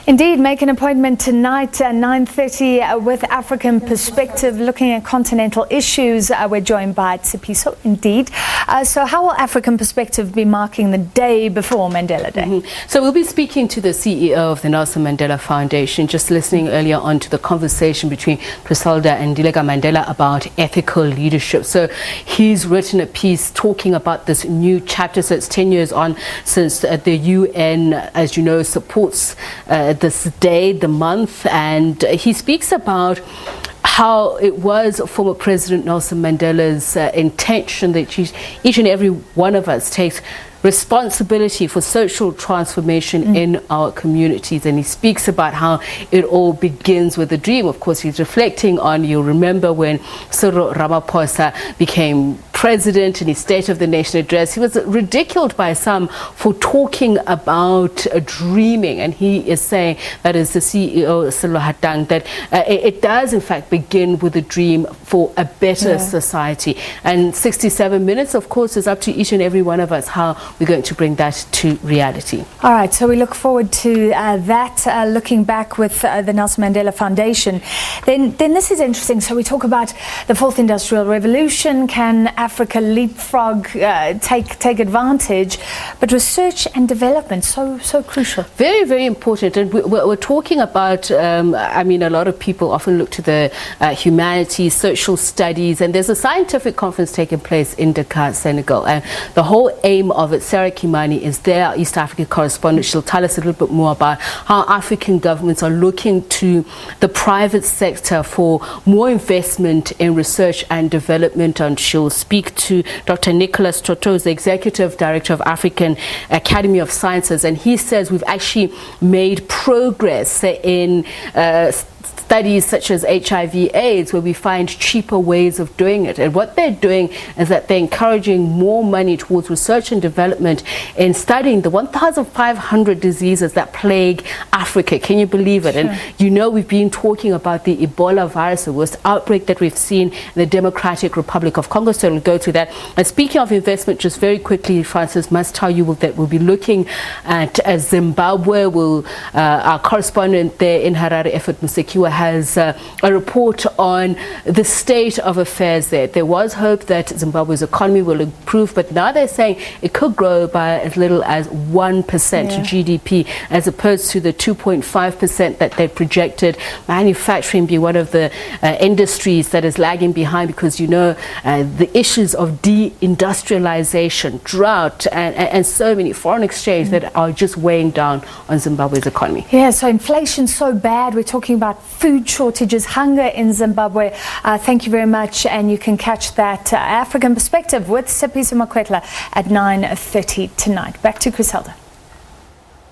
Indeed, make an appointment tonight at 9:30 with African Perspective, looking at continental issues. We're joined by Tsepiso, indeed. So how will African Perspective be marking the day before Mandela Day? So we'll be speaking to the CEO of the Nelson Mandela Foundation, just listening earlier on to the conversation between Griselda and Dilega Mandela about ethical leadership. So he's written a piece talking about this new chapter. So it's 10 years on since the UN, as you know, supports this day, the month, and he speaks about how it was former President Nelson Mandela's intention that each and every one of us takes responsibility for social transformation in our communities. And he speaks about how it all begins with a dream. Of course, he's reflecting on, you'll remember when Cyril Ramaphosa became president in his State of the Nation address, he was ridiculed by some for talking about dreaming. And he is saying, that is the CEO, Silo Hatang, that it does in fact begin with a dream for a better society. And 67 minutes, of course, is up to each and every one of us how we're going to bring that to reality. All right, so we look forward to that, looking back with the Nelson Mandela Foundation. Then this is interesting. So we talk about the fourth industrial revolution. Can Africa leapfrog, take advantage? But research and development, so crucial. Very, very important. And we're talking about, I mean, a lot of people often look to the humanities, social studies, and there's a scientific conference taking place in Dakar, Senegal. And the whole aim of it, Sarah Kimani is there, our East African correspondent. She'll tell us a little bit more about how African governments are looking to the private sector for more investment in research and development. And she'll speak to Dr. Nicholas Toto, the Executive Director of African Academy of Sciences, and he says we've actually made progress in studies such as HIV/AIDS, where we find cheaper ways of doing it. And what they're doing is that they're encouraging more money towards research and development in studying the 1,500 diseases that plague Africa. Can you believe it? Sure. And you know, we've been talking about the Ebola virus, the worst outbreak that we've seen in the Democratic Republic of Congo. So we'll go to that. And speaking of investment, just very quickly, Francis must tell you that we'll be looking at Zimbabwe. Our correspondent there in Harare, Effort Musekiwa, has a report on the state of affairs there. There was hope that Zimbabwe's economy will improve, but now they're saying it could grow by as little as 1% GDP, as opposed to the 2.5% that they projected. Manufacturing being one of the industries that is lagging behind, because you know the issues of deindustrialization, drought, and so many foreign exchange that are just weighing down on Zimbabwe's economy. Yeah, so inflation's so bad. We're talking about food shortages, hunger in Zimbabwe. Thank you very much, and you can catch that African Perspective with Tsepiso Makwetla at 9:30 tonight. Back to Griselda.